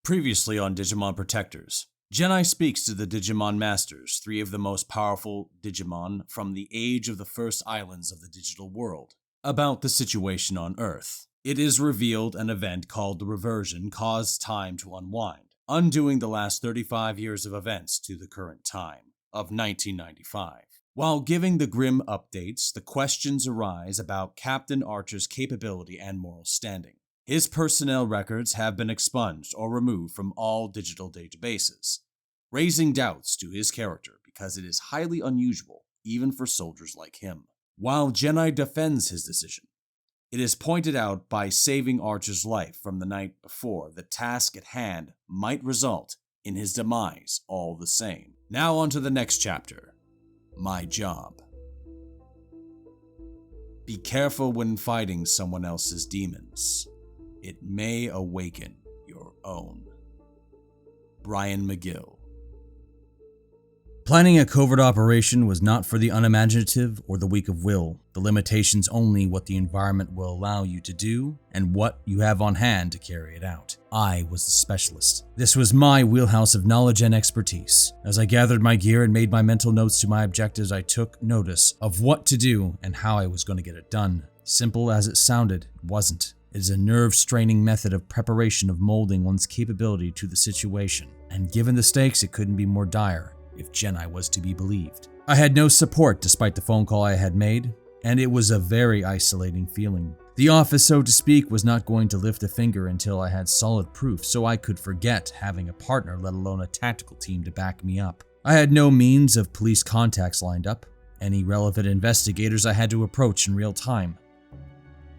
Previously on Digimon Protectors, Genai speaks to the Digimon Masters, three of the most powerful Digimon from the age of the first islands of the digital world, about the situation on Earth. It is revealed an event called the Reversion caused time to unwind, undoing the last 35 years of events to the current time of 1995. While giving the grim updates, the questions arise about Captain Archer's capability and moral standing. His personnel records have been expunged or removed from all digital databases, raising doubts to his character because it is highly unusual, even for soldiers like him. While Genai defends his decision, it is pointed out by saving Archer's life from the night before, the task at hand might result in his demise all the same. Now on to the next chapter, My Job. Be careful when fighting someone else's demons. It may awaken your own. Brian McGill. Planning a covert operation was not for the unimaginative or the weak of will. The limitation's only what the environment will allow you to do and what you have on hand to carry it out. I was the specialist. This was my wheelhouse of knowledge and expertise. As I gathered my gear and made my mental notes to my objectives, I took notice of what to do and how I was going to get it done. Simple as it sounded, it wasn't. It is a nerve-straining method of preparation of molding one's capability to the situation, and given the stakes, it couldn't be more dire if Genai was to be believed. I had no support despite the phone call I had made, and it was a very isolating feeling. The office, so to speak, was not going to lift a finger until I had solid proof, so I could forget having a partner, let alone a tactical team to back me up. I had no means of police contacts lined up. Any relevant investigators I had to approach in real time.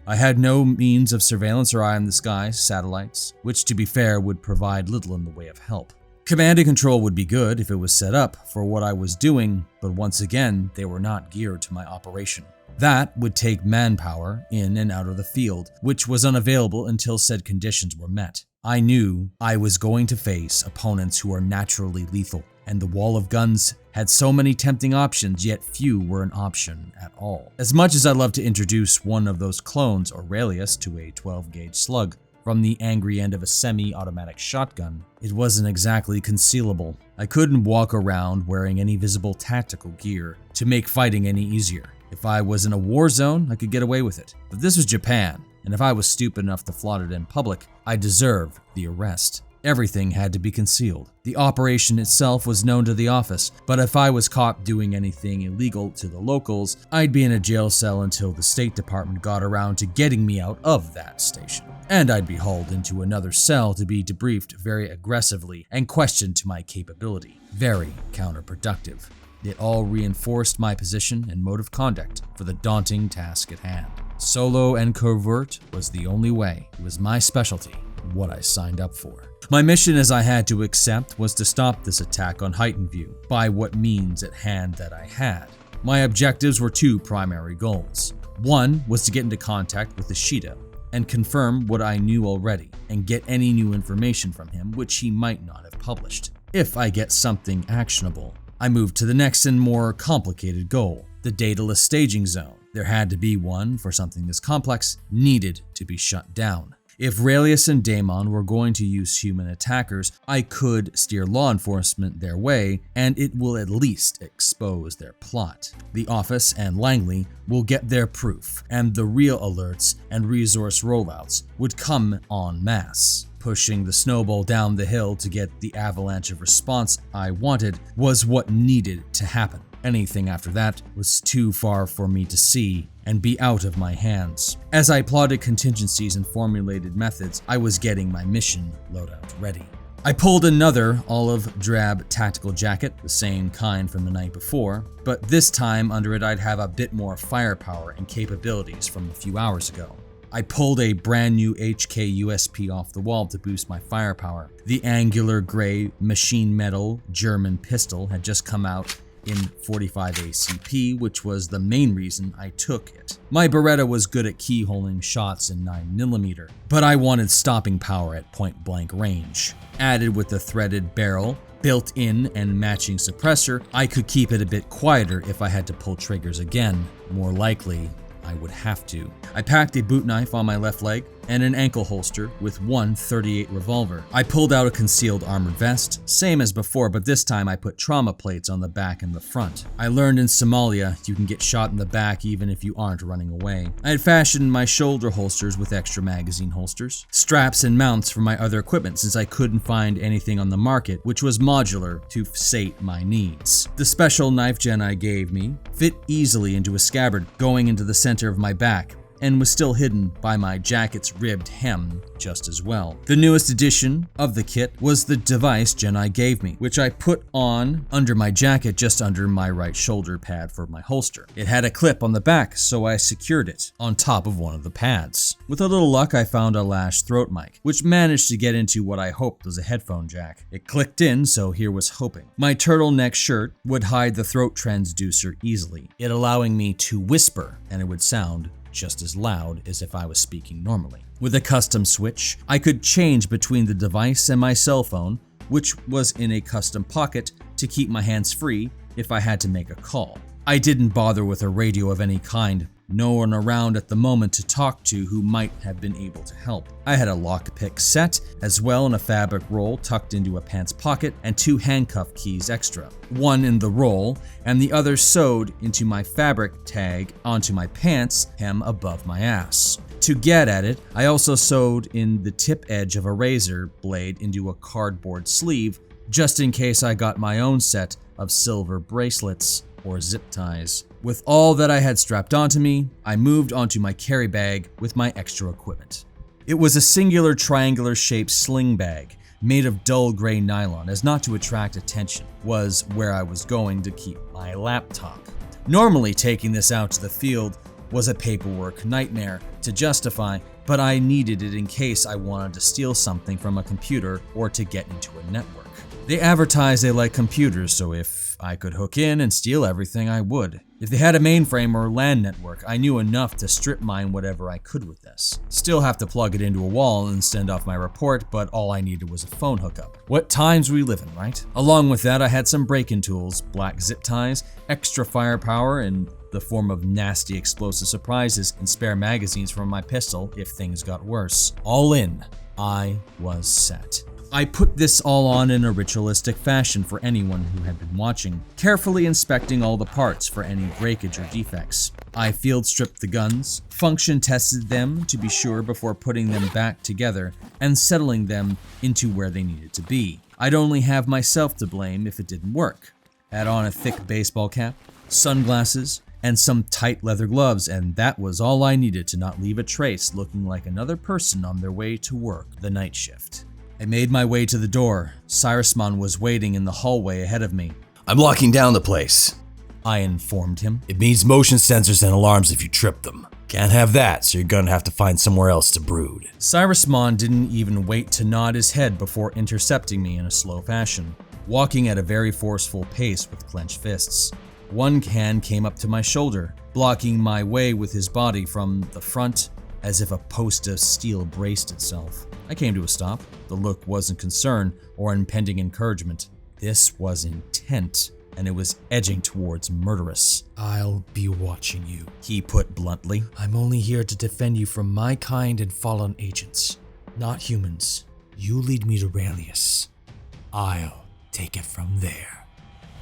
I had no means of surveillance or eye in the sky, satellites, which to be fair would provide little in the way of help. Command and control would be good if it was set up for what I was doing, but once again, they were not geared to my operation. That would take manpower in and out of the field, which was unavailable until said conditions were met. I knew I was going to face opponents who are naturally lethal, and the wall of guns had so many tempting options, yet few were an option at all. As much as I'd love to introduce one of those clones or Railius to a 12-gauge slug from the angry end of a semi-automatic shotgun, it wasn't exactly concealable. I couldn't walk around wearing any visible tactical gear to make fighting any easier. If I was in a war zone, I could get away with it. But this was Japan, and if I was stupid enough to flaunt it in public, I deserved the arrest. Everything had to be concealed. The operation itself was known to the office, but if I was caught doing anything illegal to the locals, I'd be in a jail cell until the State Department got around to getting me out of that station. And I'd be hauled into another cell to be debriefed very aggressively and questioned to my capability. Very counterproductive. It all reinforced my position and mode of conduct for the daunting task at hand. Solo and covert was the only way. It was my specialty, what I signed up for. My mission, as I had to accept, was to stop this attack on heightened view by what means at hand that I had. My objectives were two primary goals. One was to get into contact with Ishida and confirm what I knew already and get any new information from him which he might not have published. If I get something actionable, I moved to the next and more complicated goal, the Datalist staging zone. There had to be one, for something this complex needed to be shut down. If Railius and Daemon were going to use human attackers, I could steer law enforcement their way, and it will at least expose their plot. The office and Langley will get their proof, and the real alerts and resource rollouts would come en masse. Pushing the snowball down the hill to get the avalanche of response I wanted was what needed to happen. Anything after that was too far for me to see and be out of my hands. As I plotted contingencies and formulated methods, I was getting my mission loadout ready. I pulled another olive drab tactical jacket, the same kind from the night before, but this time under it I'd have a bit more firepower and capabilities from a few hours ago. I pulled a brand new HK USP off the wall to boost my firepower. The angular gray machine metal German pistol had just come out in 45 ACP, which was the main reason I took it. My Beretta was good at keyholing shots in 9mm, but I wanted stopping power at point blank range. Added with the threaded barrel, built-in and matching suppressor, I could keep it a bit quieter if I had to pull triggers again. More likely, I would have to. I packed a boot knife on my left leg, and an ankle holster with one .38 revolver. I pulled out a concealed armored vest, same as before, but this time I put trauma plates on the back and the front. I learned in Somalia you can get shot in the back even if you aren't running away. I had fashioned my shoulder holsters with extra magazine holsters, straps and mounts for my other equipment since I couldn't find anything on the market which was modular to sate my needs. The special knife Jedi gave me fit easily into a scabbard going into the center of my back, and was still hidden by my jacket's ribbed hem just as well. The newest addition of the kit was the device Jedi gave me, which I put on under my jacket just under my right shoulder pad for my holster. It had a clip on the back, so I secured it on top of one of the pads. With a little luck, I found a lash throat mic, which managed to get into what I hoped was a headphone jack. It clicked in, so here was hoping. My turtleneck shirt would hide the throat transducer easily, it allowing me to whisper, and it would sound just as loud as if I was speaking normally. With a custom switch, I could change between the device and my cell phone, which was in a custom pocket to keep my hands free if I had to make a call. I didn't bother with a radio of any kind, no one around at the moment to talk to who might have been able to help. I had a lockpick set, as well in a fabric roll tucked into a pants pocket, and 2 handcuff keys extra. One in the roll, and the other sewed into my fabric tag onto my pants hem above my ass. To get at it, I also sewed in the tip edge of a razor blade into a cardboard sleeve, just in case I got my own set of silver bracelets or zip ties. With all that I had strapped onto me, I moved onto my carry bag with my extra equipment. It was a singular triangular-shaped sling bag made of dull gray nylon, as not to attract attention, was where I was going to keep my laptop. Normally, taking this out to the field was a paperwork nightmare to justify, but I needed it in case I wanted to steal something from a computer or to get into a network. They advertised they like computers, so if I could hook in and steal everything, I would. If they had a mainframe or LAN network, I knew enough to strip mine whatever I could with this. Still have to plug it into a wall and send off my report, but all I needed was a phone hookup. What times we live in, right? Along with that, I had some break-in tools, black zip ties, extra firepower in the form of nasty explosive surprises, and spare magazines for my pistol if things got worse. All in, I was set. I put this all on in a ritualistic fashion for anyone who had been watching, carefully inspecting all the parts for any breakage or defects. I field stripped the guns, function tested them to be sure before putting them back together and settling them into where they needed to be. I'd only have myself to blame if it didn't work. Had on a thick baseball cap, sunglasses, and some tight leather gloves, and that was all I needed to not leave a trace looking like another person on their way to work the night shift. I made my way to the door. Cyrusmon was waiting in the hallway ahead of me. "I'm locking down the place," I informed him. "It means motion sensors and alarms if you trip them. Can't have that, so you're gonna have to find somewhere else to brood." Cyrusmon didn't even wait to nod his head before intercepting me in a slow fashion, walking at a very forceful pace with clenched fists. One hand came up to my shoulder, blocking my way with his body from the front as if a post of steel braced itself. I came to a stop. The look wasn't concern or impending encouragement. This was intent, and it was edging towards murderous. "I'll be watching you," he put bluntly. "I'm only here to defend you from my kind and fallen agents, not humans. You lead me to Railius. I'll take it from there."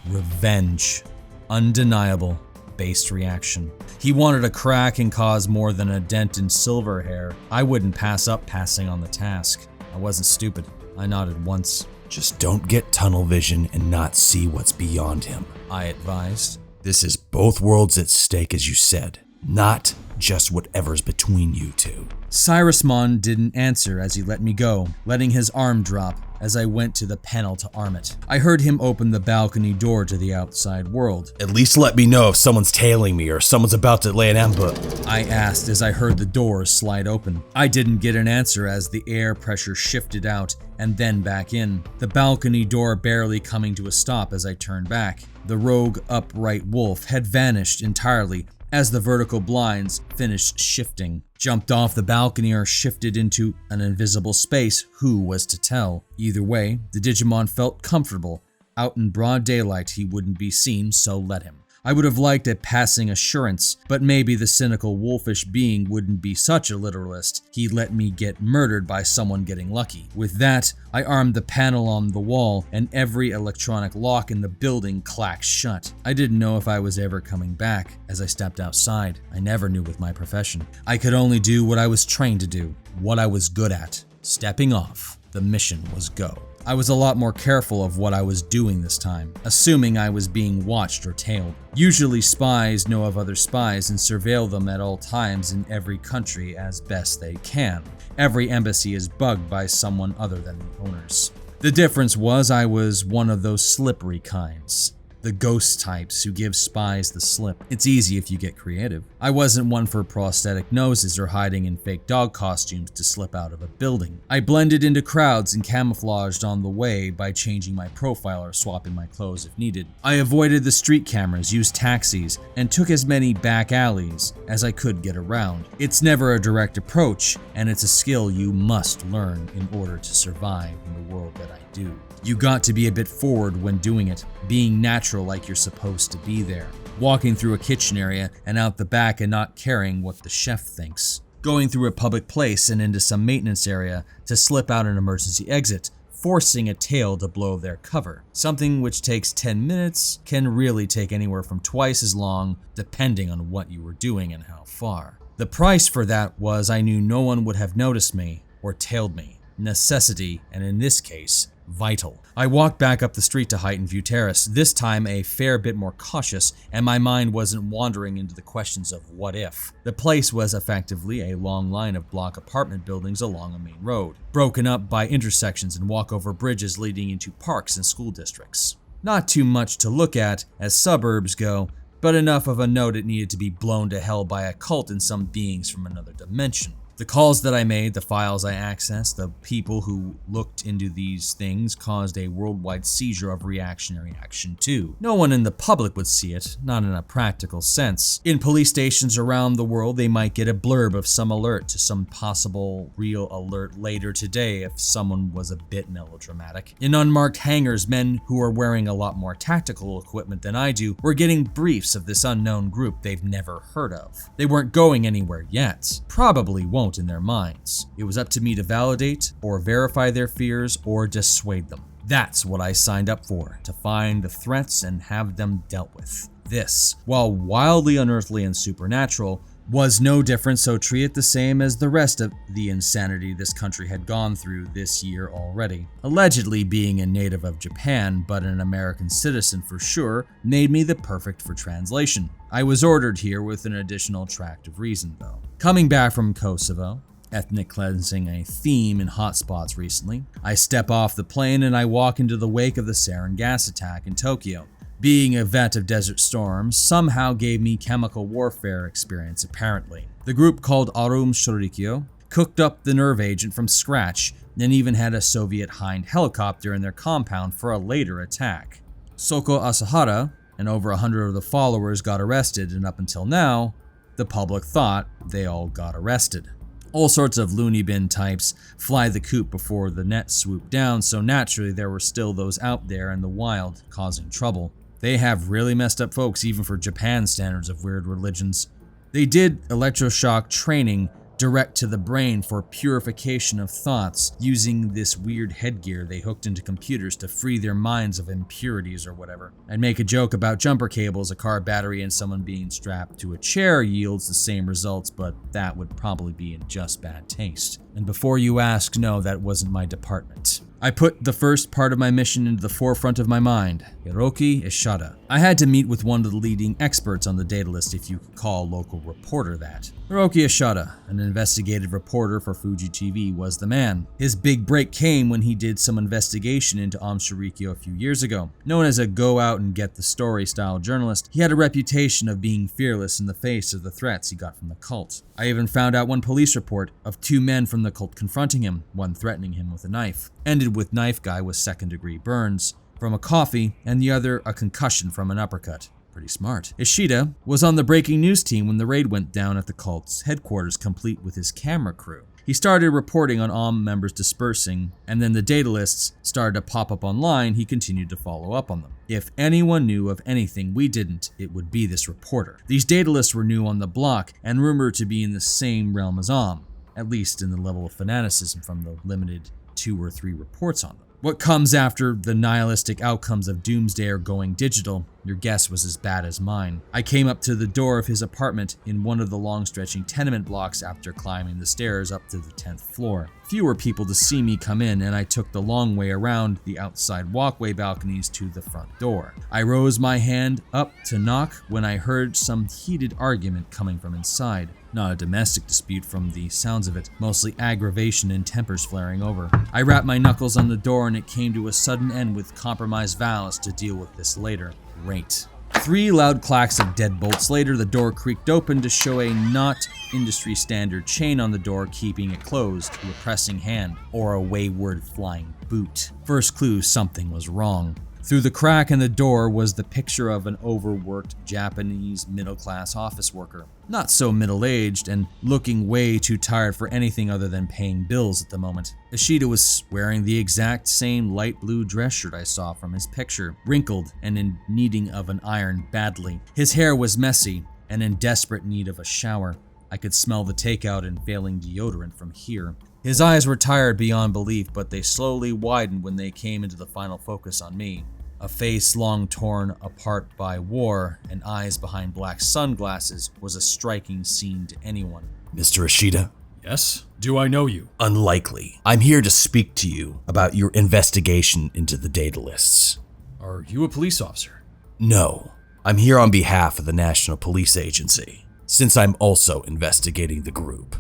Revenge. Undeniable. Based reaction. He wanted to crack and cause more than a dent in silver hair. I wouldn't pass up passing on the task. I wasn't stupid. I nodded once. "Just don't get tunnel vision and not see what's beyond him," I advised. "This is both worlds at stake, as you said, not just whatever's between you two." Cyrusmon didn't answer as he let me go, letting his arm drop as I went to the panel to arm it. I heard him open the balcony door to the outside world. "At least let me know if someone's tailing me or someone's about to lay an ambush," I asked as I heard the door slide open. I didn't get an answer as the air pressure shifted out and then back in, the balcony door barely coming to a stop as I turned back. The rogue upright wolf had vanished entirely as the vertical blinds finished shifting. Jumped off the balcony or shifted into an invisible space, who was to tell? Either way, the Digimon felt comfortable. Out in broad daylight he wouldn't be seen, so let him. I would have liked a passing assurance, but maybe the cynical wolfish being wouldn't be such a literalist. He'd let me get murdered by someone getting lucky. With that, I armed the panel on the wall, and every electronic lock in the building clacked shut. I didn't know if I was ever coming back. As I stepped outside, I never knew with my profession. I could only do what I was trained to do, what I was good at. Stepping off, the mission was go. I was a lot more careful of what I was doing this time, assuming I was being watched or tailed. Usually spies know of other spies and surveil them at all times in every country as best they can. Every embassy is bugged by someone other than the owners. The difference was I was one of those slippery kinds. The ghost types who give spies the slip. It's easy if you get creative. I wasn't one for prosthetic noses or hiding in fake dog costumes to slip out of a building. I blended into crowds and camouflaged on the way by changing my profile or swapping my clothes if needed. I avoided the street cameras, used taxis, and took as many back alleys as I could get around. It's never a direct approach, and it's a skill you must learn in order to survive in the world that I do. You got to be a bit forward when doing it, being natural like you're supposed to be there. Walking through a kitchen area and out the back and not caring what the chef thinks. Going through a public place and into some maintenance area to slip out an emergency exit, forcing a tail to blow their cover. Something which takes 10 minutes can really take anywhere from twice as long depending on what you were doing and how far. The price for that was I knew no one would have noticed me or tailed me. Necessity, and in this case, vital. I walked back up the street to Heighten View Terrace, this time a fair bit more cautious, and my mind wasn't wandering into the questions of what if. The place was effectively a long line of block apartment buildings along a main road, broken up by intersections and walk-over bridges leading into parks and school districts. Not too much to look at as suburbs go, but enough of a note it needed to be blown to hell by a cult and some beings from another dimension. The calls that I made, the files I accessed, the people who looked into these things caused a worldwide seizure of reactionary action too. No one in the public would see it, not in a practical sense. In police stations around the world, they might get a blurb of some alert to some possible real alert later today if someone was a bit melodramatic. In unmarked hangars, men who are wearing a lot more tactical equipment than I do were getting briefs of this unknown group they've never heard of. They weren't going anywhere yet. Probably won't in their minds. It was up to me to validate or verify their fears or dissuade them. That's what I signed up for, to find the threats and have them dealt with. This, while wildly unearthly and supernatural, was no different, so treat it the same as the rest of the insanity this country had gone through this year already. Allegedly being a native of Japan, but an American citizen for sure, made me the perfect for translation. I was ordered here with an additional attractive reason though. Coming back from Kosovo, ethnic cleansing a theme in hotspots recently, I step off the plane and I walk into the wake of the sarin gas attack in Tokyo. Being a vet of Desert Storms somehow gave me chemical warfare experience apparently. The group called Arum Shorikyo cooked up the nerve agent from scratch and even had a Soviet Hind helicopter in their compound for a later attack. Soko Asahara and over 100 of the followers got arrested, and up until now, the public thought they all got arrested. All sorts of loony bin types fly the coop before the net swooped down, so naturally there were still those out there in the wild causing trouble. They have really messed up folks even for Japan standards of weird religions. They did electroshock training direct to the brain for purification of thoughts using this weird headgear they hooked into computers to free their minds of impurities or whatever. I'd make a joke about jumper cables, a car battery, and someone being strapped to a chair yields the same results, but that would probably be in just bad taste. And before you ask, no, that wasn't my department. I put the first part of my mission into the forefront of my mind, Hiro Ishida. I had to meet with one of the leading experts on the Datalists, if you could call a local reporter that. Hiro Ishida, an investigative reporter for Fuji TV, was the man. His big break came when he did some investigation into Shorikyo a few years ago. Known as a go-out-and-get-the-story style journalist, he had a reputation of being fearless in the face of the threats he got from the cult. I even found out one police report of 2 men from the cult confronting him, one threatening him with a knife. Ended with knife guy with second-degree burns from a coffee, and the other a concussion from an uppercut. Pretty smart. Ishida was on the breaking news team when the raid went down at the cult's headquarters, complete with his camera crew. He started reporting on all members dispersing, and then the Datalists started to pop up online. He continued to follow up on them. If anyone knew of anything we didn't, it would be this reporter. These Datalists were new on the block and rumored to be in the same realm as at least in the level of fanaticism from the limited 2 or 3 reports on them. What comes after the nihilistic outcomes of Doomsday are going digital, your guess was as bad as mine. I came up to the door of his apartment in one of the long-stretching tenement blocks after climbing the stairs up to the 10th floor. Fewer people to see me come in, and I took the long way around the outside walkway balconies to the front door. I rose my hand up to knock when I heard some heated argument coming from inside. Not a domestic dispute from the sounds of it, mostly aggravation and tempers flaring over. I rapped my knuckles on the door and it came to a sudden end with compromised vows to deal with this later. Great. 3 loud clacks of deadbolts later, the door creaked open to show a not industry standard chain on the door keeping it closed to a pressing hand or a wayward flying boot. First clue, something was wrong. Through the crack in the door was the picture of an overworked Japanese middle-class office worker. Not so middle-aged and looking way too tired for anything other than paying bills at the moment. Ishida was wearing the exact same light blue dress shirt I saw from his picture, wrinkled and in needing of an iron badly. His hair was messy and in desperate need of a shower. I could smell the takeout and failing deodorant from here. His eyes were tired beyond belief, but they slowly widened when they came into the final focus on me. A face long torn apart by war and eyes behind black sunglasses was a striking scene to anyone. Mr. Ishida? Yes? Do I know you? Unlikely. I'm here to speak to you about your investigation into the Datalists. Are you a police officer? No. I'm here on behalf of the National Police Agency, since I'm also investigating the group.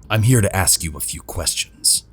I'm here to ask you a few questions.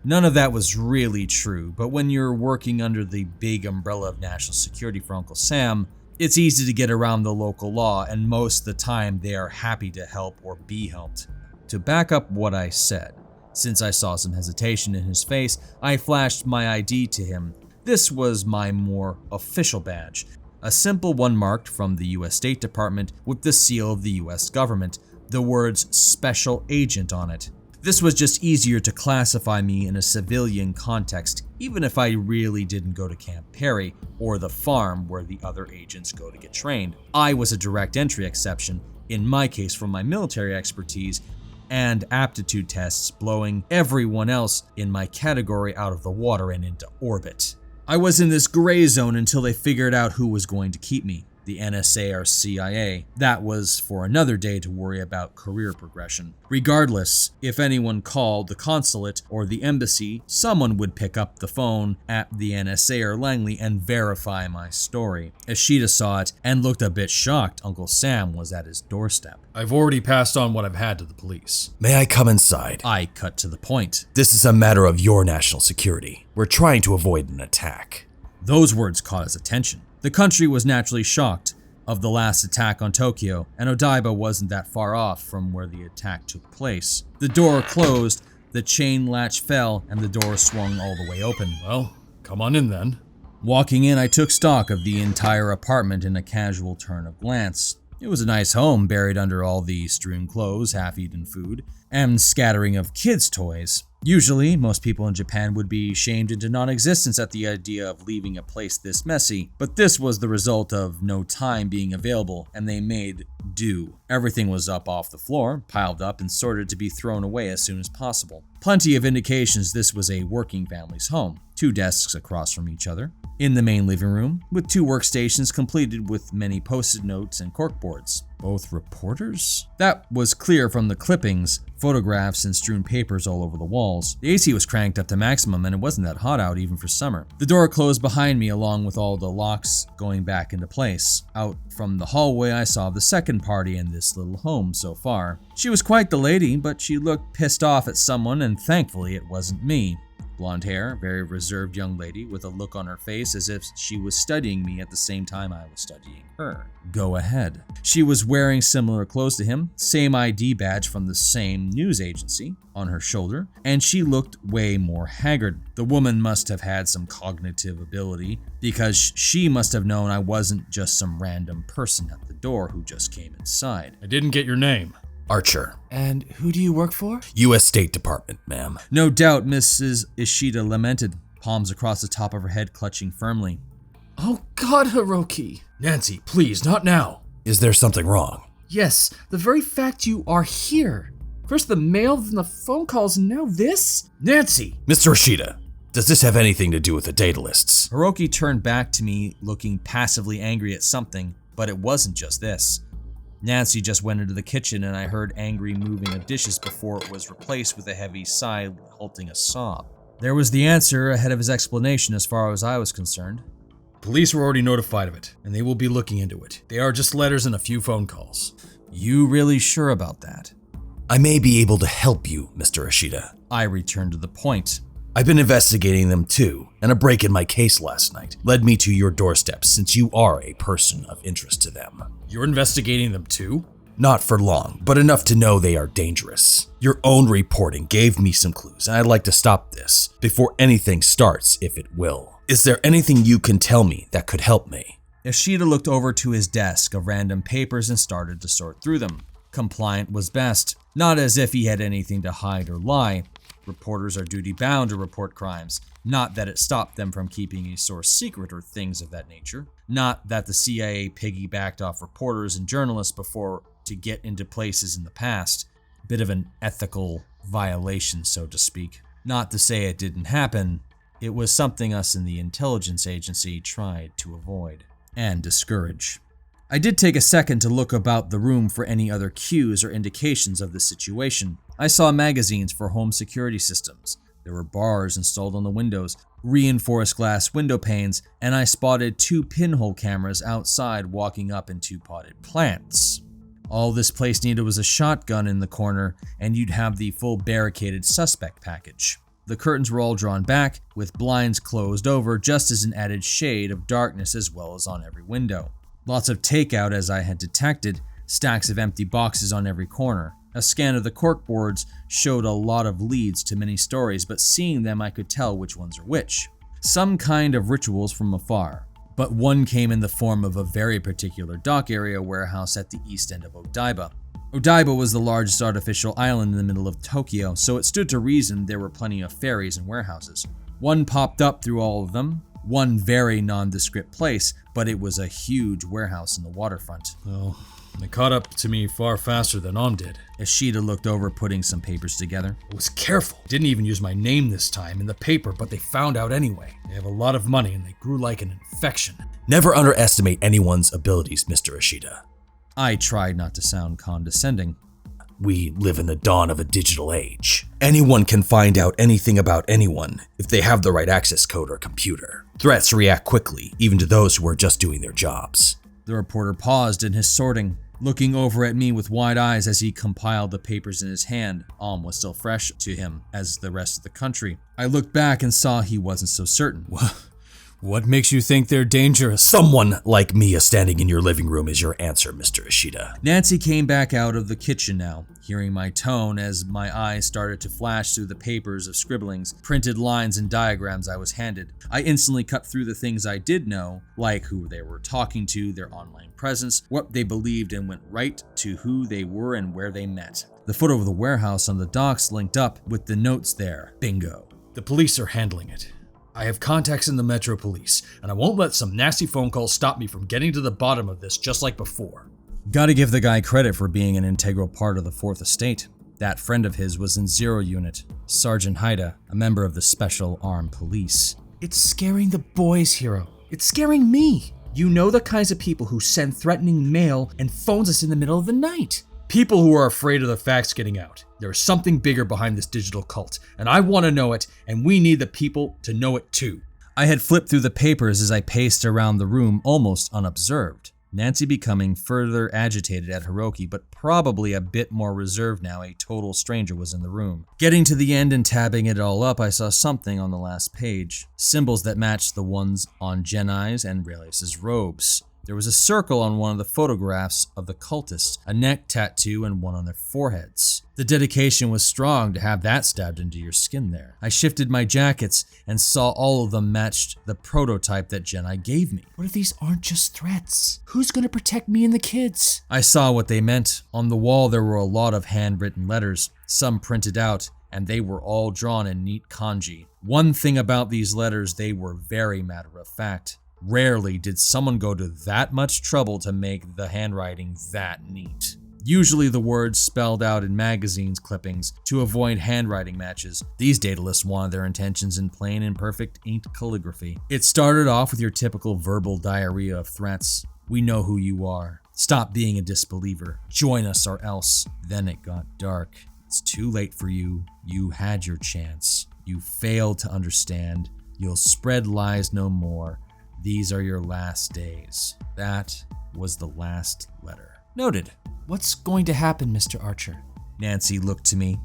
None of that was really true, but when you're working under the big umbrella of national security for Uncle Sam, it's easy to get around the local law, and most of the time they are happy to help or be helped. To back up what I said, since I saw some hesitation in his face, I flashed my ID to him. This was my more official badge, a simple one marked from the US State Department with the seal of the US government, the words Special Agent on it. This was just easier to classify me in a civilian context, even if I really didn't go to Camp Perry or the farm where the other agents go to get trained. I was a direct entry exception, in my case from my military expertise and aptitude tests, blowing everyone else in my category out of the water and into orbit. I was in this gray zone until they figured out who was going to keep me. The NSA or CIA. That was for another day to worry about career progression. Regardless, if anyone called the consulate or the embassy, someone would pick up the phone at the NSA or Langley and verify my story. Ishida saw it and looked a bit shocked. Uncle Sam was at his doorstep. I've already passed on what I've had to the police. May I come inside? I cut to the point. This is a matter of your national security. We're trying to avoid an attack. Those words caught his attention. The country was naturally shocked of the last attack on Tokyo, and Odaiba wasn't that far off from where the attack took place. The door closed, the chain latch fell, and the door swung all the way open. Well, come on in then. Walking in, I took stock of the entire apartment in a casual turn of glance. It was a nice home, buried under all the strewn clothes, half-eaten food, and scattering of kids' toys. Usually, most people in Japan would be shamed into non-existence at the idea of leaving a place this messy, but this was the result of no time being available, and they made do. Everything was up off the floor, piled up and sorted to be thrown away as soon as possible. Plenty of indications this was a working family's home. 2 desks across from each other. In the main living room, with 2 workstations completed with many post-it notes and corkboards. Both reporters? That was clear from the clippings, photographs, and strewn papers all over the walls. The AC was cranked up to maximum and it wasn't that hot out even for summer. The door closed behind me along with all the locks going back into place. Out from the hallway I saw the second party in this little home so far. She was quite the lady, but she looked pissed off at someone and thankfully it wasn't me. Blonde hair, very reserved young lady with a look on her face as if she was studying me at the same time I was studying her. Go ahead. She was wearing similar clothes to him, same ID badge from the same news agency on her shoulder, and she looked way more haggard. The woman must have had some cognitive ability because she must have known I wasn't just some random person at the door who just came inside. I didn't get your name. Archer. And who do you work for? U.S. State Department, ma'am. No doubt, Mrs. Ishida lamented, palms across the top of her head clutching firmly. Oh God, Hiroki. Nancy, please, not now. Is there something wrong? Yes, the very fact you are here. First the mail, then the phone calls, and now this? Nancy! Mr. Ishida, does this have anything to do with the Datalists? Hiroki turned back to me, looking passively angry at something, but it wasn't just this. Nancy just went into the kitchen and I heard angry moving of dishes before it was replaced with a heavy sigh halting a sob. There was the answer ahead of his explanation as far as I was concerned. Police were already notified of it, and they will be looking into it. They are just letters and a few phone calls. You really sure about that? I may be able to help you, Mr. Ishida. I returned to the point. I've been investigating them too, and a break in my case last night led me to your doorstep since you are a person of interest to them. You're investigating them too? Not for long, but enough to know they are dangerous. Your own reporting gave me some clues, and I'd like to stop this before anything starts, if it will. Is there anything you can tell me that could help me? Ishida looked over to his desk of random papers and started to sort through them. Compliant was best, not as if he had anything to hide or lie. Reporters are duty-bound to report crimes, not that it stopped them from keeping a source secret or things of that nature. Not that the CIA piggybacked off reporters and journalists before to get into places in the past. Bit of an ethical violation, so to speak. Not to say it didn't happen, it was something us in the intelligence agency tried to avoid and discourage. I did take a second to look about the room for any other cues or indications of the situation. I saw magazines for home security systems. There were bars installed on the windows, reinforced glass window panes, and I spotted 2 pinhole cameras outside walking up into potted plants. All this place needed was a shotgun in the corner, and you'd have the full barricaded suspect package. The curtains were all drawn back, with blinds closed over just as an added shade of darkness as well as on every window. Lots of takeout as I had detected, stacks of empty boxes on every corner. A scan of the corkboards showed a lot of leads to many stories, but seeing them I could tell which ones are which. Some kind of rituals from afar, but one came in the form of a very particular dock area warehouse at the east end of Odaiba. Odaiba was the largest artificial island in the middle of Tokyo, so it stood to reason there were plenty of ferries and warehouses. One popped up through all of them, one very nondescript place, but it was a huge warehouse in the waterfront. Oh, they caught up to me far faster than Om did. Ishida looked over, putting some papers together. I was careful. Didn't even use my name this time in the paper, but they found out anyway. They have a lot of money and they grew like an infection. Never underestimate anyone's abilities, Mr. Ishida. I tried not to sound condescending. We live in the dawn of a digital age. Anyone can find out anything about anyone if they have the right access code or computer. Threats react quickly, even to those who are just doing their jobs. The reporter paused in his sorting, looking over at me with wide eyes as he compiled the papers in his hand. Alm was still fresh to him as the rest of the country. I looked back and saw he wasn't so certain. What makes you think they're dangerous? Someone like Mia standing in your living room is your answer, Mr. Ishida. Nancy came back out of the kitchen now, hearing my tone as my eyes started to flash through the papers of scribblings, printed lines and diagrams I was handed. I instantly cut through the things I did know, like who they were talking to, their online presence, what they believed, and went right to who they were and where they met. The photo of the warehouse on the docks linked up with the notes there. Bingo. The police are handling it. I have contacts in the Metro Police, and I won't let some nasty phone calls stop me from getting to the bottom of this just like before. Gotta give the guy credit for being an integral part of the Fourth Estate. That friend of his was in Zero Unit, Sergeant Haida, a member of the Special Armed Police. It's scaring the boys, Hiro. It's scaring me. You know the kinds of people who send threatening mail and phones us in the middle of the night. People who are afraid of the facts getting out. There is something bigger behind this digital cult, and I want to know it, and we need the people to know it too. I had flipped through the papers as I paced around the room almost unobserved. Nancy becoming further agitated at Hiroki, but probably a bit more reserved now a total stranger was in the room. Getting to the end and tabbing it all up, I saw something on the last page. Symbols that matched the ones on Genai's and Railius' robes. There was a circle on one of the photographs of the cultists, a neck tattoo, and one on their foreheads. The dedication was strong to have that stabbed into your skin there. I shifted my jackets and saw all of them matched the prototype that Jedi gave me. What if these aren't just threats? Who's gonna protect me and the kids? I saw what they meant. On the wall there were a lot of handwritten letters, some printed out, and they were all drawn in neat kanji. One thing about these letters, they were very matter of fact. Rarely did someone go to that much trouble to make the handwriting that neat. Usually the words spelled out in magazines clippings to avoid handwriting matches. These Datalists wanted their intentions in plain and perfect inked calligraphy. It started off with your typical verbal diarrhea of threats. We know who you are. Stop being a disbeliever. Join us or else. Then it got dark. It's too late for you. You had your chance. You failed to understand. You'll spread lies no more. These are your last days. That was the last letter. Noted. What's going to happen, Mr. Archer? Nancy looked to me.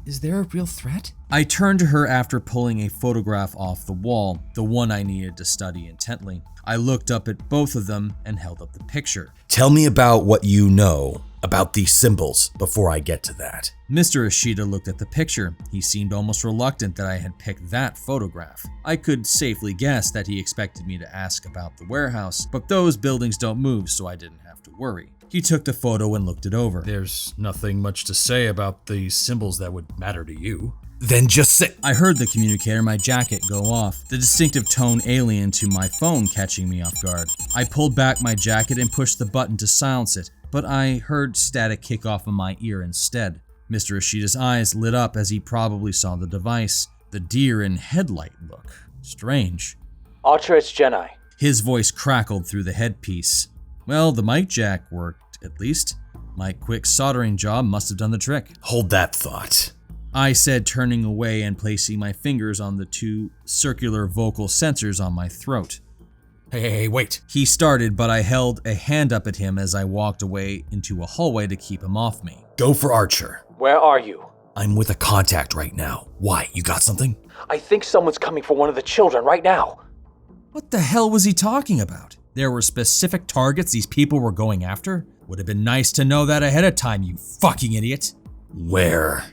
Is there a real threat? I turned to her after pulling a photograph off the wall, the one I needed to study intently. I looked up at both of them and held up the picture. Tell me about what you know about these symbols before I get to that. Mr. Ishida looked at the picture. He seemed almost reluctant that I had picked that photograph. I could safely guess that he expected me to ask about the warehouse, but those buildings don't move, so I didn't have to worry. He took the photo and looked it over. There's nothing much to say about these symbols that would matter to you. Then just say— I heard the communicator in my jacket go off, the distinctive tone alien to my phone catching me off guard. I pulled back my jacket and pushed the button to silence it, but I heard static kick off in my ear instead. Mr. Ishida's eyes lit up as he probably saw the device. The deer in headlight look. Strange. Archer, it's Jedi. His voice crackled through the headpiece. Well, the mic jack worked, at least. My quick soldering job must have done the trick. Hold that thought, I said, turning away and placing my fingers on the two circular vocal sensors on my throat. Hey, wait. He started, but I held a hand up at him as I walked away into a hallway to keep him off me. Go for Archer. Where are you? I'm with a contact right now. Why, you got something? I think someone's coming for one of the children right now. What the hell was he talking about? There were specific targets these people were going after? Would have been nice to know that ahead of time, you fucking idiot. Where?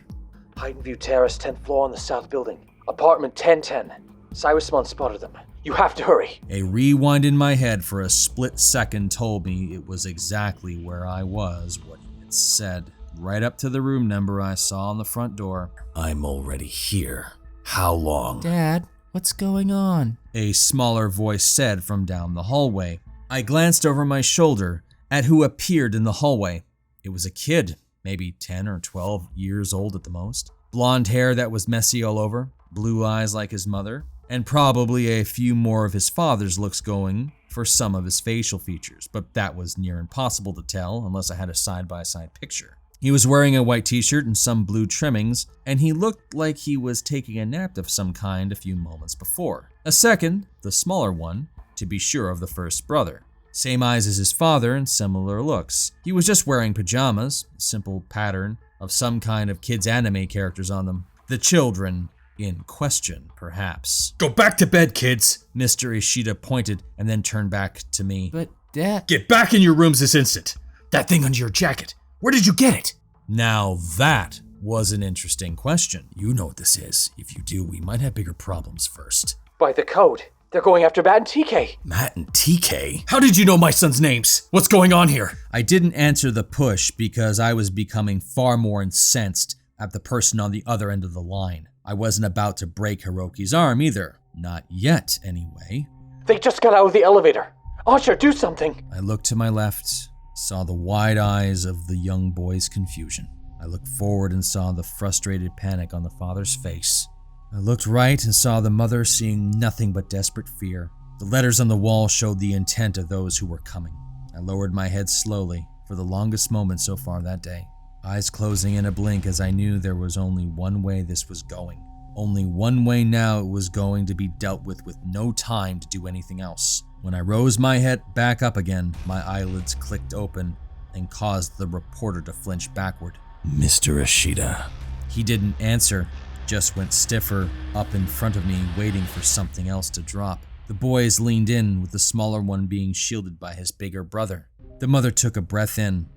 Heightened View Terrace, 10th floor on the south building. Apartment 1010. Cyrusmon spotted them. You have to hurry. A rewind in my head for a split second told me it was exactly where I was, what he had said. Right up to the room number I saw on the front door. I'm already here. How long? Dad, what's going on? A smaller voice said from down the hallway. I glanced over my shoulder at who appeared in the hallway. It was a kid, maybe 10 or 12 years old at the most. Blonde hair that was messy all over, blue eyes like his mother, and probably a few more of his father's looks going for some of his facial features, but that was near impossible to tell unless I had a side-by-side picture. He was wearing a white t-shirt and some blue trimmings, and he looked like he was taking a nap of some kind a few moments before. A second, the smaller one, to be sure of the first brother. Same eyes as his father and similar looks. He was just wearing pajamas, a simple pattern of some kind of kids' anime characters on them. The children in question, perhaps. Go back to bed, kids. Mr. Ishida pointed and then turned back to me. But Dad— Get back in your rooms this instant. That thing under your jacket. Where did you get it? Now that was an interesting question. You know what this is. If you do, we might have bigger problems first. By the code. They're going after Matt and TK. Matt and TK? How did you know my son's names? What's going on here? I didn't answer the push because I was becoming far more incensed at the person on the other end of the line. I wasn't about to break Hiroki's arm either. Not yet, anyway. They just got out of the elevator. Archer, do something. I looked to my left, saw the wide eyes of the young boy's confusion. I looked forward and saw the frustrated panic on the father's face. I looked right and saw the mother seeing nothing but desperate fear. The letters on the wall showed the intent of those who were coming. I lowered my head slowly for the longest moment so far that day. Eyes closing in a blink as I knew there was only one way this was going. Only one way now it was going to be dealt with no time to do anything else. When I rose my head back up again, my eyelids clicked open and caused the reporter to flinch backward. Mr. Ishida. He didn't answer, just went stiffer up in front of me, waiting for something else to drop. The boys leaned in, with the smaller one being shielded by his bigger brother. The mother took a breath in.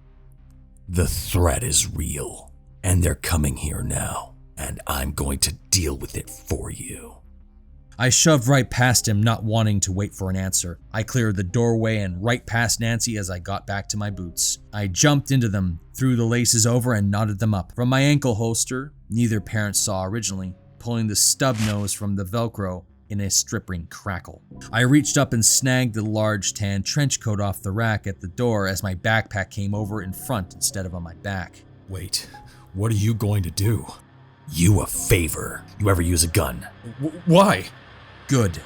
The threat is real, and they're coming here now, and I'm going to deal with it for you. I shoved right past him, not wanting to wait for an answer. I cleared the doorway and right past Nancy as I got back to my boots. I jumped into them, threw the laces over, and knotted them up. From my ankle holster, neither parent saw originally, pulling the stub nose from the Velcro in a stripping crackle. I reached up and snagged the large tan trench coat off the rack at the door as my backpack came over in front instead of on my back. Wait, what are you going to do? You a favor. You ever use a gun? Why? Good.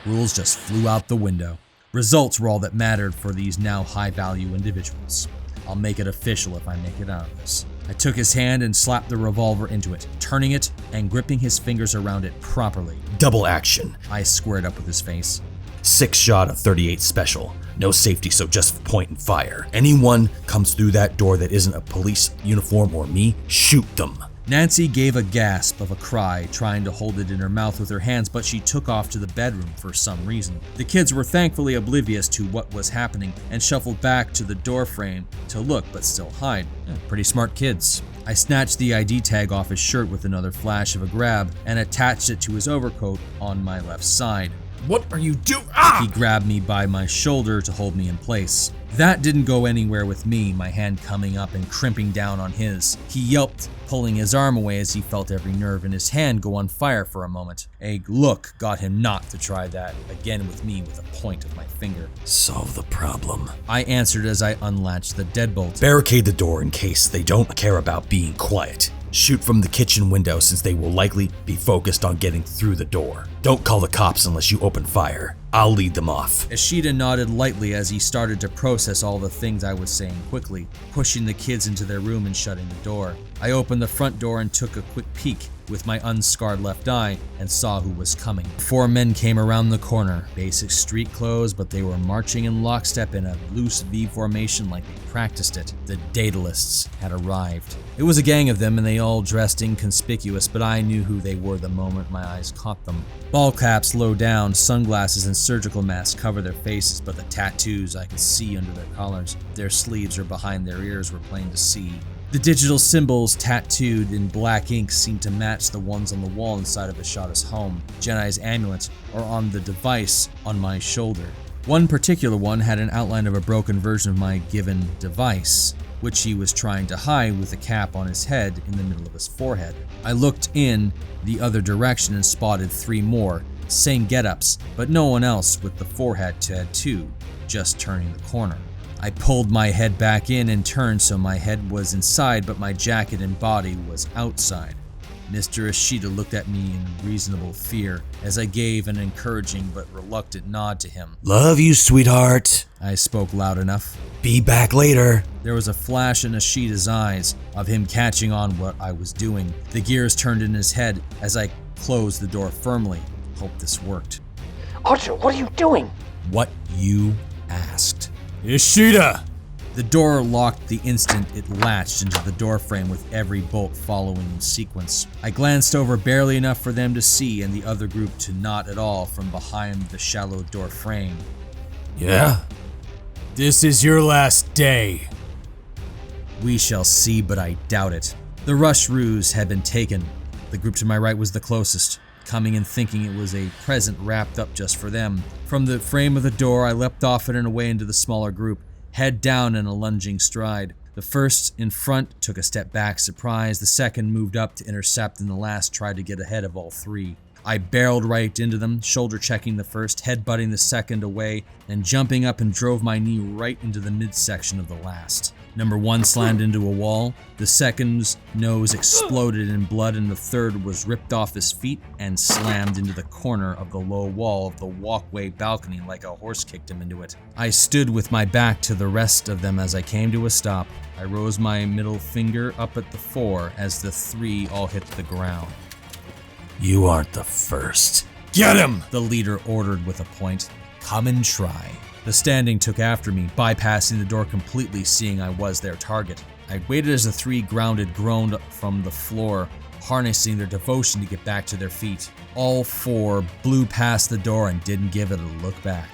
Rules just flew out the window. Results were all that mattered for these now high-value individuals. I'll make it official if I make it out of this. I took his hand and slapped the revolver into it, turning it and gripping his fingers around it properly. Double action. I squared up with his face. 6-shot of 38 special. No safety, so just point and fire. Anyone comes through that door that isn't a police uniform or me, shoot them. Nancy gave a gasp of a cry, trying to hold it in her mouth with her hands, but she took off to the bedroom for some reason. The kids were thankfully oblivious to what was happening and shuffled back to the door frame to look but still hide. Pretty smart kids. I snatched the ID tag off his shirt with another flash of a grab and attached it to his overcoat on my left side. What are you doing? He grabbed me by my shoulder to hold me in place. That didn't go anywhere with me, my hand coming up and crimping down on his. He yelped, pulling his arm away as he felt every nerve in his hand go on fire for a moment. A look got him not to try that again with me with a point of my finger. Solve the problem. I answered as I unlatched the deadbolt. Barricade the door in case they don't care about being quiet. Shoot from the kitchen window since they will likely be focused on getting through the door. Don't call the cops unless you open fire. I'll lead them off. Ishida nodded lightly as he started to process all the things I was saying quickly, pushing the kids into their room and shutting the door. I opened the front door and took a quick peek with my unscarred left eye and saw who was coming. 4 men came around the corner, basic street clothes, but they were marching in lockstep in a loose V formation like they practiced it. The Datalists had arrived. It was a gang of them and they all dressed inconspicuous, but I knew who they were the moment my eyes caught them. Ball caps low down, sunglasses and surgical masks cover their faces, but the tattoos I could see under their collars. Their sleeves or behind their ears were plain to see. The digital symbols tattooed in black ink seemed to match the ones on the wall inside of Ishada's home, Jedi's amulet, or on the device on my shoulder. One particular one had an outline of a broken version of my given device, which he was trying to hide with a cap on his head in the middle of his forehead. I looked in the other direction and spotted 3 more, same getups, but no one else with the forehead tattoo, just turning the corner. I pulled my head back in and turned so my head was inside, but my jacket and body was outside. Mr. Ishida looked at me in reasonable fear as I gave an encouraging but reluctant nod to him. Love you, sweetheart. I spoke loud enough. Be back later. There was a flash in Ishida's eyes of him catching on what I was doing. The gears turned in his head as I closed the door firmly. Hope this worked. Archer, what are you doing? What you asked. Ishida! The door locked the instant it latched into the doorframe with every bolt following in sequence. I glanced over barely enough for them to see and the other group to not at all from behind the shallow door frame. Yeah? This is your last day. We shall see, but I doubt it. The rush ruse had been taken. The group to my right was the closest, coming and thinking it was a present wrapped up just for them. From the frame of the door, I leapt off it and away into the smaller group, head down in a lunging stride. The first in front took a step back, surprised. The second moved up to intercept, and the last tried to get ahead of all 3. I barreled right into them, shoulder checking the first, head-butting the second away, and jumping up and drove my knee right into the midsection of the last. Number 1 slammed into a wall, the second's nose exploded in blood, and the third was ripped off his feet and slammed into the corner of the low wall of the walkway balcony like a horse kicked him into it. I stood with my back to the rest of them as I came to a stop. I rose my middle finger up at the 4 as the 3 all hit the ground. You aren't the first. Get him! The leader ordered with a point. Come and try. The standing took after me, bypassing the door completely, seeing I was their target. I waited as the three grounded groaned from the floor, harnessing their devotion to get back to their feet. All four blew past the door and didn't give it a look back.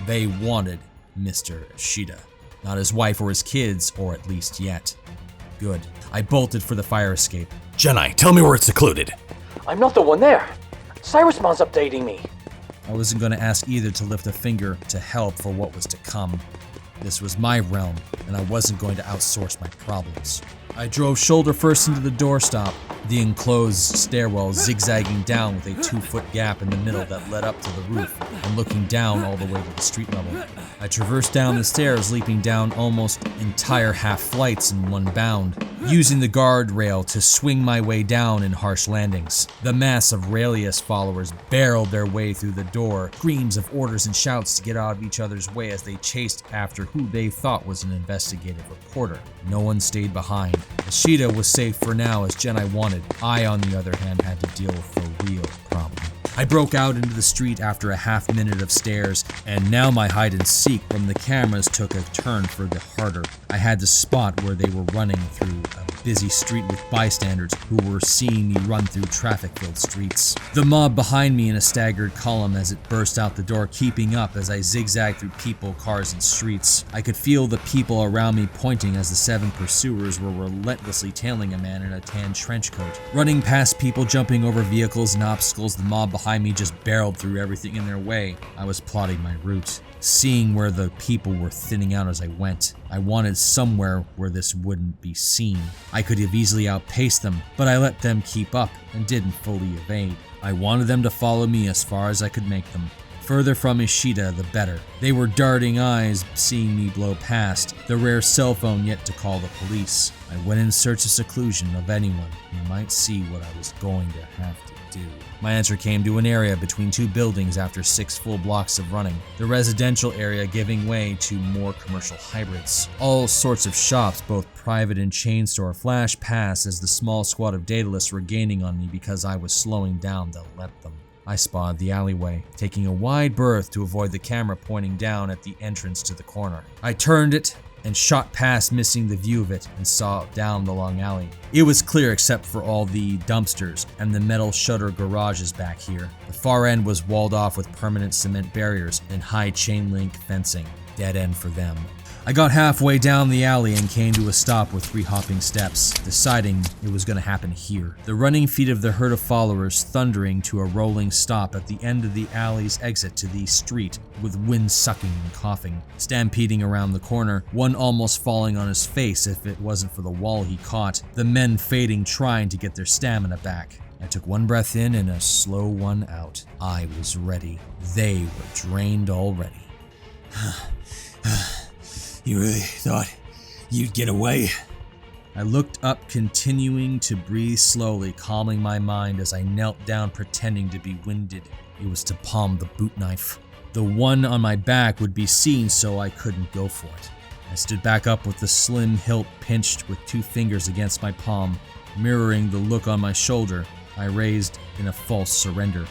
They wanted Mr. Ishida. Not his wife or his kids, or at least yet. Good. I bolted for the fire escape. Jedi, tell me where it's secluded. I'm not the one there. Cyrusmon's updating me. I wasn't going to ask either to lift a finger to help for what was to come. This was my realm, and I wasn't going to outsource my problems. I drove shoulder first into the doorstop, the enclosed stairwell zigzagging down with a 2-foot gap in the middle that led up to the roof and looking down all the way to the street level. I traversed down the stairs, leaping down almost entire half flights in one bound, using the guardrail to swing my way down in harsh landings. The mass of Railius followers barreled their way through the door, screams of orders and shouts to get out of each other's way as they chased after who they thought was an investigative reporter. No one stayed behind. Ishida was safe for now as Jedi wanted. I, on the other hand, had to deal with the real problem. I broke out into the street after a half minute of stairs, and now my hide and seek from the cameras took a turn for the harder. I had to spot where they were running through a busy street with bystanders who were seeing me run through traffic-filled streets. The mob behind me in a staggered column as it burst out the door, keeping up as I zigzagged through people, cars, and streets. I could feel the people around me pointing as the 7 pursuers were relentlessly tailing a man in a tan trench coat. Running past people, jumping over vehicles and obstacles, the mob behind me just barreled through everything in their way. I was plotting my route, seeing where the people were thinning out as I went. I wanted somewhere where this wouldn't be seen. I could have easily outpaced them, but I let them keep up and didn't fully evade. I wanted them to follow me as far as I could make them. Further from Ishida, the better. They were darting eyes, seeing me blow past, the rare cell phone yet to call the police. I went in search of seclusion of anyone who might see what I was going to have to do. My answer came to an area between 2 buildings after 6 full blocks of running, the residential area giving way to more commercial hybrids. All sorts of shops, both private and chain store, flashed past as the small squad of Datalists were gaining on me because I was slowing down to let them. I spotted the alleyway, taking a wide berth to avoid the camera pointing down at the entrance to the corner. I turned it and shot past, missing the view of it, and saw it down the long alley. It was clear except for all the dumpsters and the metal shutter garages back here. The far end was walled off with permanent cement barriers and high chain link fencing. Dead end for them. I got halfway down the alley and came to a stop with 3 hopping steps, deciding it was going to happen here. The running feet of the herd of followers thundering to a rolling stop at the end of the alley's exit to the street, with wind sucking and coughing, stampeding around the corner, one almost falling on his face if it wasn't for the wall he caught, the men fading trying to get their stamina back. I took one breath in and a slow one out. I was ready. They were drained already. You really thought you'd get away? I looked up, continuing to breathe slowly, calming my mind as I knelt down pretending to be winded. It was to palm the boot knife. The one on my back would be seen, so I couldn't go for it. I stood back up with the slim hilt pinched with 2 fingers against my palm, mirroring the look on my shoulder. I raised in a false surrender.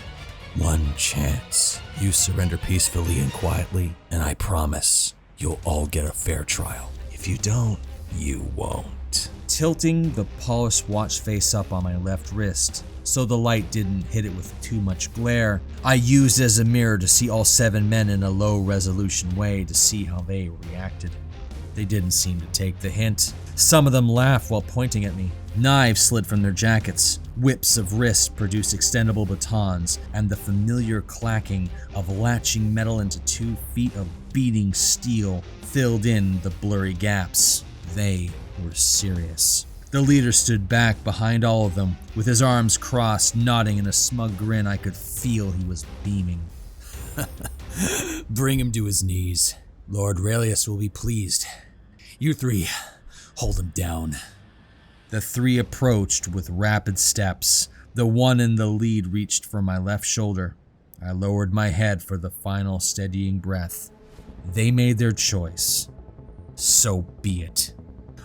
One chance. You surrender peacefully and quietly, and I promise you'll all get a fair trial. If you don't, you won't. Tilting the polished watch face up on my left wrist, so the light didn't hit it with too much glare, I used as a mirror to see all 7 men in a low-resolution way to see how they reacted. They didn't seem to take the hint. Some of them laughed while pointing at me. Knives slid from their jackets. Whips of wrist produced extendable batons, and the familiar clacking of latching metal into 2 feet of beating steel filled in the blurry gaps. They were serious. The leader stood back behind all of them, with his arms crossed, nodding in a smug grin. I could feel he was beaming. Bring him to his knees. Lord Railius will be pleased. You 3, hold him down. The 3 approached with rapid steps. The one in the lead reached for my left shoulder. I lowered my head for the final steadying breath. They made their choice. So be it.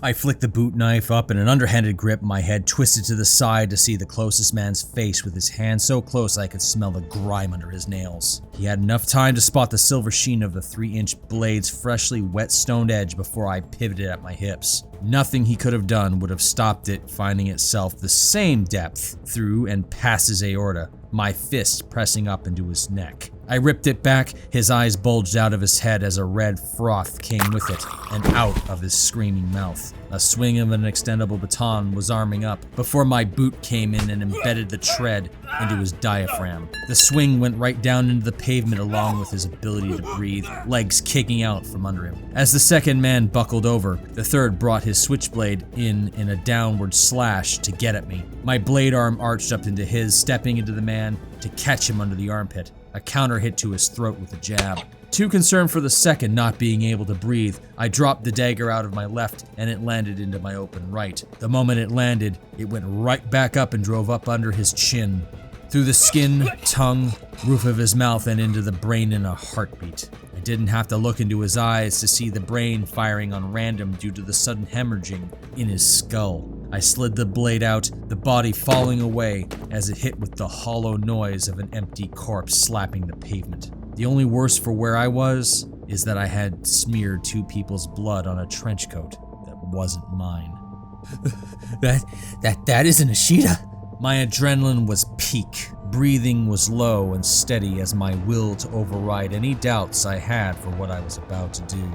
I flicked the boot knife up in an underhanded grip, my head twisted to the side to see the closest man's face with his hand so close I could smell the grime under his nails. He had enough time to spot the silver sheen of the 3-inch blade's freshly wet-stoned edge before I pivoted at my hips. Nothing he could have done would have stopped it finding itself the same depth through and past his aorta, my fist pressing up into his neck. I ripped it back, his eyes bulged out of his head as a red froth came with it and out of his screaming mouth. A swing of an extendable baton was arming up before my boot came in and embedded the tread into his diaphragm. The swing went right down into the pavement along with his ability to breathe, legs kicking out from under him. As the second man buckled over, the third brought his switchblade in a downward slash to get at me. My blade arm arched up into his, stepping into the man to catch him under the armpit. A counter hit to his throat with a jab. Too concerned for the second not being able to breathe, I dropped the dagger out of my left and it landed into my open right. The moment it landed, it went right back up and drove up under his chin, through the skin, tongue, roof of his mouth and into the brain in a heartbeat. I didn't have to look into his eyes to see the brain firing on random due to the sudden hemorrhaging in his skull. I slid the blade out, the body falling away as it hit with the hollow noise of an empty corpse slapping the pavement. The only worse for where I was is that I had smeared 2 people's blood on a trench coat that wasn't mine. That isn't Ishida. My adrenaline was peak. Breathing was low and steady as my will to override any doubts I had for what I was about to do.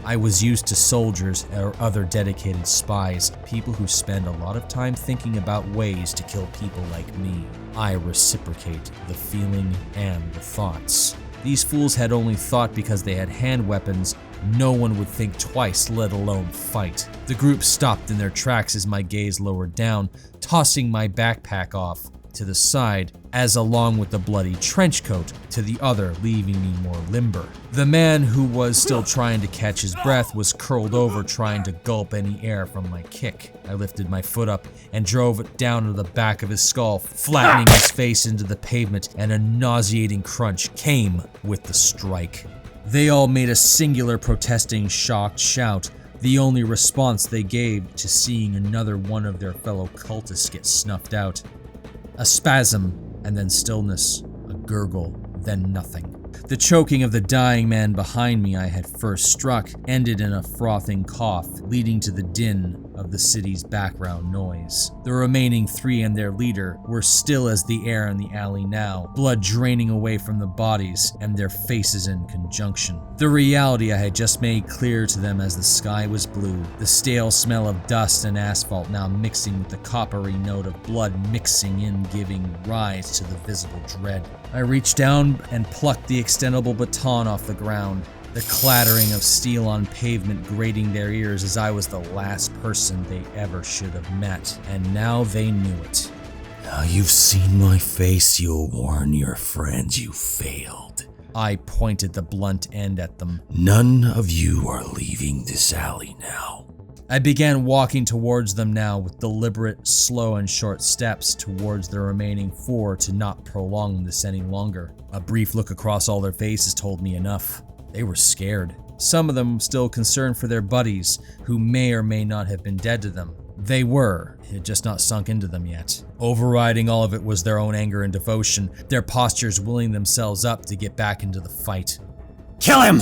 I was used to soldiers or other dedicated spies, people who spend a lot of time thinking about ways to kill people like me. I reciprocate the feeling and the thoughts. These fools had only thought because they had hand weapons, no one would think twice, let alone fight. The group stopped in their tracks as my gaze lowered down, tossing my backpack off to the side, as along with the bloody trench coat to the other, leaving me more limber. The man who was still trying to catch his breath was curled over trying to gulp any air from my kick. I lifted my foot up and drove it down to the back of his skull, flattening his face into the pavement, and a nauseating crunch came with the strike. They all made a singular protesting, shocked shout, the only response they gave to seeing another one of their fellow cultists get snuffed out. A spasm, and then stillness, a gurgle, then nothing. The choking of the dying man behind me I had first struck ended in a frothing cough, leading to the din of the city's background noise. The remaining 3 and their leader were still as the air in the alley now, blood draining away from the bodies and their faces in conjunction. The reality I had just made clear to them as the sky was blue, the stale smell of dust and asphalt now mixing with the coppery note of blood mixing in, giving rise to the visible dread. I reached down and plucked the extendable baton off the ground, the clattering of steel on pavement grating their ears as I was the last person they ever should have met, and now they knew it. Now you've seen my face, you'll warn your friends you failed. I pointed the blunt end at them. None of you are leaving this alley now. I began walking towards them now with deliberate, slow and short steps towards the remaining 4 to not prolong this any longer. A brief look across all their faces told me enough. They were scared. Some of them still concerned for their buddies, who may or may not have been dead to them. They were, it had just not sunk into them yet. Overriding all of it was their own anger and devotion, their postures willing themselves up to get back into the fight. Kill him!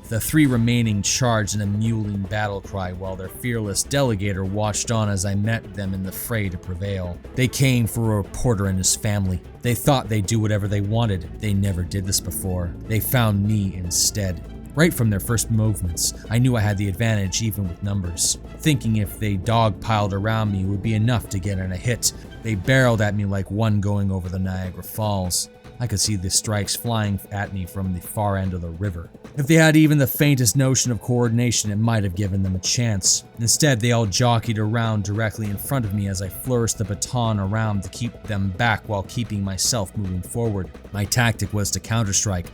The 3 remaining charged in a mewling battle cry while their fearless delegator watched on as I met them in the fray to prevail. They came for a reporter and his family. They thought they'd do whatever they wanted. They never did this before. They found me instead. Right from their first movements, I knew I had the advantage even with numbers. Thinking if they dogpiled around me would be enough to get in a hit, they barreled at me like one going over the Niagara Falls. I could see the strikes flying at me from the far end of the river. If they had even the faintest notion of coordination, it might have given them a chance. Instead, they all jockeyed around directly in front of me as I flourished the baton around to keep them back while keeping myself moving forward. My tactic was to counterstrike,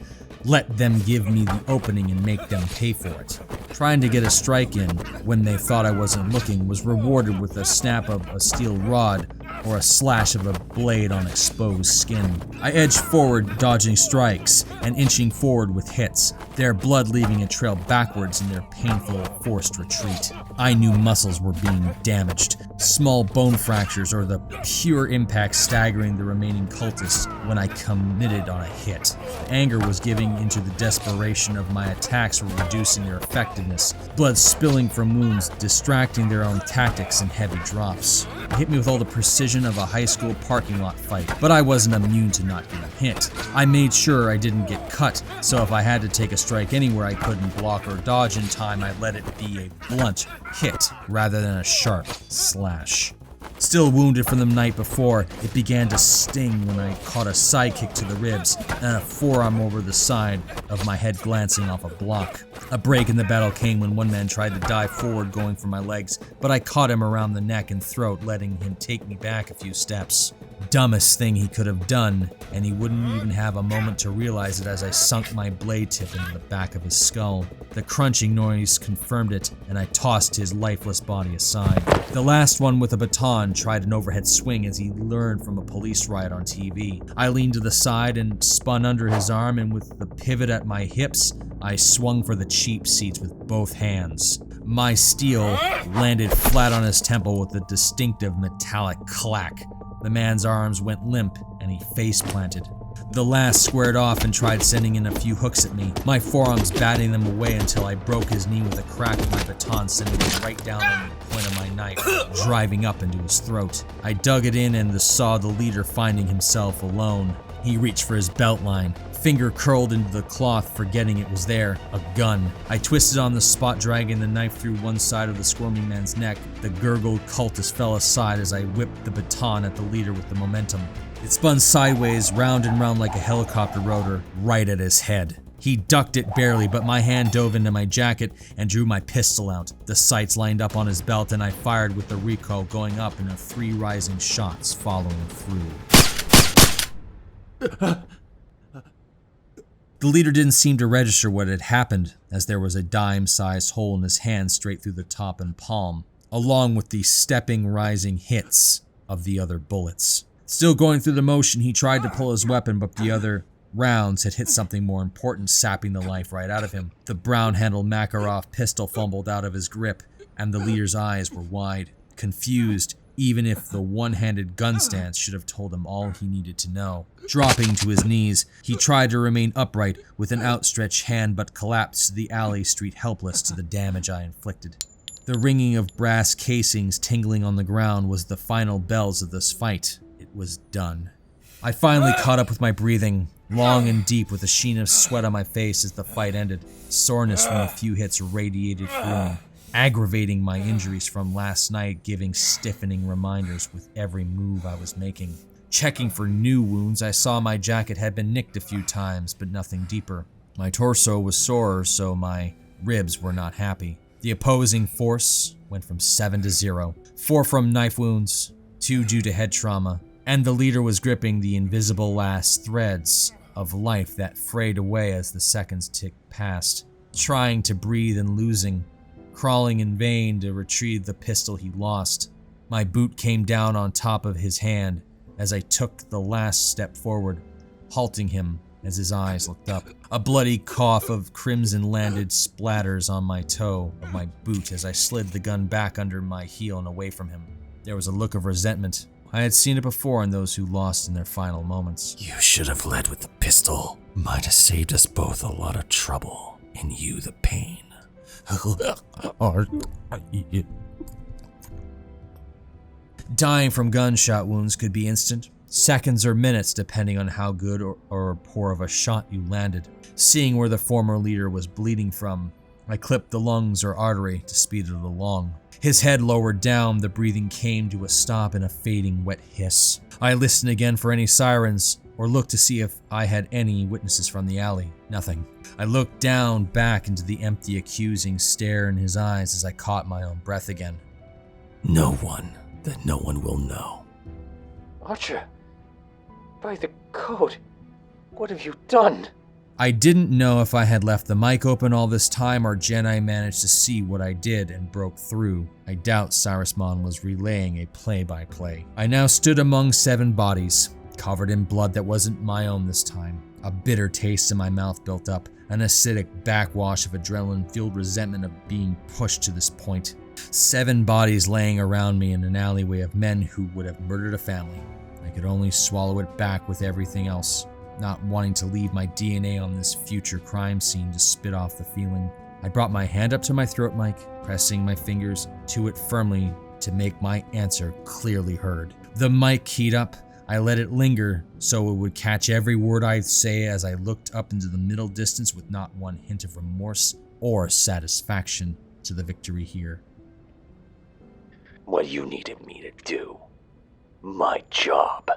Let them give me the opening and make them pay for it. Trying to get a strike in when they thought I wasn't looking was rewarded with a snap of a steel rod or a slash of a blade on exposed skin. I edged forward, dodging strikes, and inching forward with hits, their blood leaving a trail backwards in their painful, forced retreat. I knew muscles were being damaged, small bone fractures or the pure impact staggering the remaining cultists when I committed on a hit. Anger was giving into the desperation of my attacks were reducing their effectiveness, blood spilling from wounds, distracting their own tactics in heavy drops. It hit me with all the precision of a high school parking lot fight, but I wasn't immune to not getting hit. I made sure I didn't get cut, so if I had to take a strike anywhere I couldn't block or dodge in time, I let it be a blunt hit rather than a sharp slash. Still wounded from the night before, it began to sting when I caught a sidekick to the ribs and a forearm over the side of my head glancing off a block. A break in the battle came when one man tried to dive forward going for my legs, but I caught him around the neck and throat, letting him take me back a few steps. Dumbest thing he could have done, and he wouldn't even have a moment to realize it as I sunk my blade tip into the back of his skull. The crunching noise confirmed it, and I tossed his lifeless body aside. The last one with a baton tried an overhead swing as he learned from a police riot on TV. I leaned to the side and spun under his arm, and with the pivot at my hips, I swung for the cheap seats with both hands. My steel landed flat on his temple with a distinctive metallic clack. The man's arms went limp and he face planted. The last squared off and tried sending in a few hooks at me, my forearms batting them away until I broke his knee with a crack of my baton, sending him right down on the point of my knife, driving up into his throat. I dug it in and saw the leader finding himself alone. He reached for his belt line, finger curled into the cloth, forgetting it was there, a gun. I twisted on the spot, dragging the knife through one side of the squirming man's neck. The gurgled cultist fell aside as I whipped the baton at the leader with the momentum. It spun sideways, round and round like a helicopter rotor, right at his head. He ducked it barely, but my hand dove into my jacket and drew my pistol out. The sights lined up on his belt and I fired with the recoil going up and 3 rising shots following through. The leader didn't seem to register what had happened, as there was a dime-sized hole in his hand straight through the top and palm, along with the stepping, rising hits of the other bullets. Still going through the motion, he tried to pull his weapon, but the other rounds had hit something more important, sapping the life right out of him. The brown-handled Makarov pistol fumbled out of his grip, and the leader's eyes were wide, confused, even if the one-handed gun stance should have told him all he needed to know. Dropping to his knees, he tried to remain upright with an outstretched hand, but collapsed to the alley street helpless to the damage I inflicted. The ringing of brass casings tingling on the ground was the final bells of this fight. It was done. I finally caught up with my breathing, long and deep with a sheen of sweat on my face as the fight ended. Soreness from a few hits radiated through me, aggravating my injuries from last night, giving stiffening reminders with every move I was making. Checking for new wounds, I saw my jacket had been nicked a few times, but nothing deeper. My torso was sore, so my ribs were not happy. The opposing force went from 7 to 0. 4 from knife wounds, 2 due to head trauma, and the leader was gripping the invisible last threads of life that frayed away as the seconds ticked past, trying to breathe and losing, crawling in vain to retrieve the pistol he lost. My boot came down on top of his hand as I took the last step forward, halting him as his eyes looked up. A bloody cough of crimson landed splatters on my toe of my boot as I slid the gun back under my heel and away from him. There was a look of resentment. I had seen it before in those who lost in their final moments. You should have led with the pistol. Might have saved us both a lot of trouble, and you the pain. Dying from gunshot wounds could be instant, seconds or minutes depending on how good or poor of a shot you landed. Seeing where the former leader was bleeding from, I clipped the lungs or artery to speed it along. His head lowered down, the breathing came to a stop in a fading wet hiss. I listened again for any sirens, or looked to see if I had any witnesses from the alley. Nothing. I looked down back into the empty, accusing stare in his eyes as I caught my own breath again. No one that no one will know. Archer, by the code, what have you done? I didn't know if I had left the mic open all this time or Jedi managed to see what I did and broke through. I doubt Cyrusmon was relaying a play-by-play. I now stood among 7 bodies, covered in blood that wasn't my own this time. A bitter taste in my mouth built up, an acidic backwash of adrenaline-fueled resentment of being pushed to this point. 7 bodies laying around me in an alleyway of men who would have murdered a family. I could only swallow it back with everything else, not wanting to leave my DNA on this future crime scene to spit off the feeling. I brought my hand up to my throat mic, pressing my fingers to it firmly to make my answer clearly heard. The mic keyed up. I let it linger so it would catch every word I'd say as I looked up into the middle distance with not one hint of remorse or satisfaction to the victory here. What you needed me to do. My job.